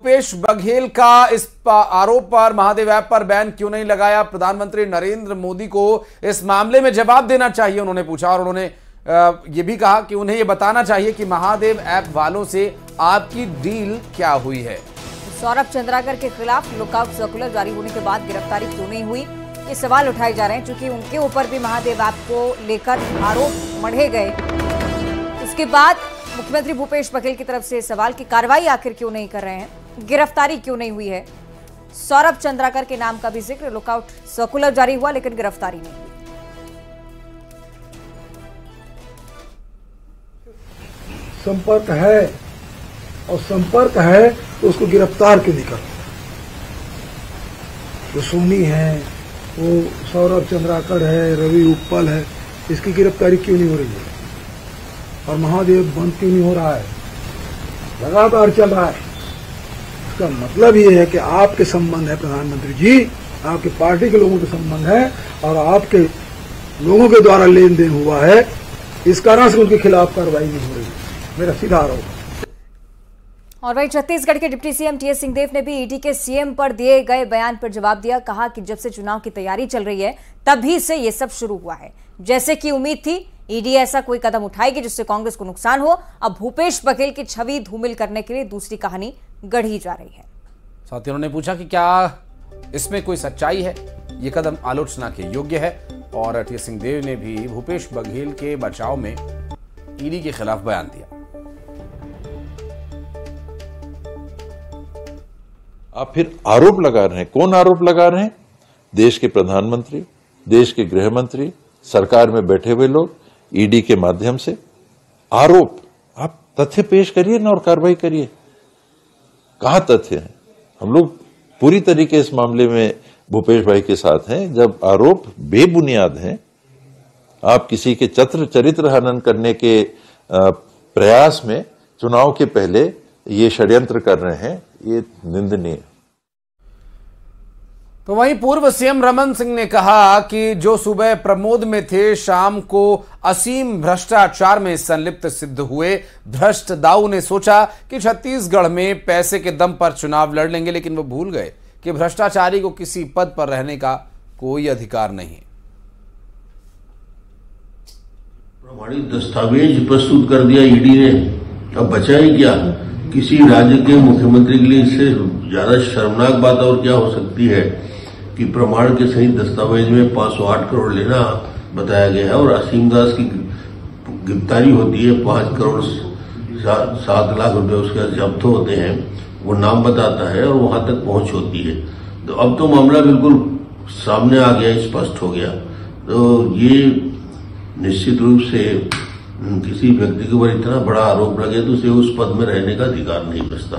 भूपेश बघेल का इस आरोप पर महादेव ऐप पर बैन क्यों नहीं लगाया? प्रधानमंत्री नरेंद्र मोदी को इस मामले में जवाब देना चाहिए, उन्होंने पूछा। और उन्होंने ये भी कहा कि उन्हें ये बताना चाहिए कि महादेव ऐप वालों से आपकी डील क्या हुई है। सौरभ चंद्राकर के खिलाफ लुकआउट सर्कुलर जारी होने के बाद गिरफ्तारी क्यों नहीं हुई, ये सवाल उठाए जा रहे हैं, क्योंकि उनके ऊपर भी महादेव ऐप को लेकर आरोप मढ़े गए। उसके बाद मुख्यमंत्री भूपेश बघेल की तरफ से सवाल की कार्रवाई आखिर क्यों नहीं कर रहे हैं, गिरफ्तारी क्यों नहीं हुई है। सौरभ चंद्राकर के नाम का भी जिक्र, लुकआउट सर्कुलर जारी हुआ लेकिन गिरफ्तारी नहीं हुई। संपर्क है और संपर्क है तो उसको गिरफ्तार क्यों नहीं करते? जो सोनी है, वो सौरभ चंद्राकर है, रवि उत्पल है, इसकी गिरफ्तारी क्यों नहीं हो रही है? और महादेव बंद क्यों नहीं हो रहा है? लगातार चल रहा है। इसका मतलब ये है कि आपके संबंध है प्रधानमंत्री जी, आपके पार्टी के लोगों के संबंध है और आपके लोगों के द्वारा लेन देन हुआ है, इस कारण से उनके खिलाफ कार्रवाई नहीं हो रही है, मेरा सीधा आरोप। और वहीं छत्तीसगढ़ के डिप्टी सीएम टीएस सिंहदेव ने भी ईडी के सीएम पर दिए गए बयान पर जवाब दिया। कहा कि जब से चुनाव की तैयारी चल रही है तभी से ये सब शुरू हुआ है। जैसे कि उम्मीद थी ईडी ऐसा कोई कदम उठाएगी जिससे कांग्रेस को नुकसान हो, अब भूपेश बघेल की छवि धूमिल करने के लिए दूसरी कहानी गढ़ी जा रही है। साथ ही उन्होंने पूछा कि क्या इसमें कोई सच्चाई है, ये कदम आलोचना के योग्य है। और टीएस सिंहदेव ने भी भूपेश बघेल के बचाव में ईडी के खिलाफ बयान दिया। आप फिर आरोप लगा रहे हैं, कौन आरोप लगा रहे हैं? देश के प्रधानमंत्री, देश के गृह मंत्री, सरकार में बैठे हुए लोग, ईडी के माध्यम से आरोप। आप तथ्य पेश करिए ना और कार्रवाई करिए। कहां तथ्य है? हम लोग पूरी तरीके इस मामले में भूपेश भाई के साथ हैं। जब आरोप बेबुनियाद हैं, आप किसी के चरित्र हनन करने के प्रयास में चुनाव के पहले ये षड्यंत्र कर रहे हैं, ये निंदनीय। तो वहीं पूर्व सीएम रमन सिंह ने कहा कि जो सुबह प्रमोद में थे, शाम को असीम भ्रष्टाचार में संलिप्त सिद्ध हुए। भ्रष्ट दाऊ ने सोचा कि छत्तीसगढ़ में पैसे के दम पर चुनाव लड़ लेंगे, लेकिन वो भूल गए कि भ्रष्टाचारी को किसी पद पर रहने का कोई अधिकार नहीं। प्रमाणित दस्तावेज प्रस्तुत कर दिया ईडी ने, अब बचा ही क्या? किसी राज्य के मुख्यमंत्री के लिए इससे ज्यादा शर्मनाक बात और क्या हो सकती है कि प्रमाण के सहित दस्तावेज में 508 करोड़ लेना बताया गया है और असीम दास की गिरफ्तारी होती है, 5 करोड़ 7 लाख रुपए उसके जब्त होते हैं, वो नाम बताता है और वहां तक पहुंच होती है। तो अब तो मामला बिल्कुल सामने आ गया, स्पष्ट हो गया। तो ये निश्चित रूप से किसी व्यक्ति के ऊपर इतना बड़ा आरोप लगे तो उसे उस पद में रहने का अधिकार नहीं बचता।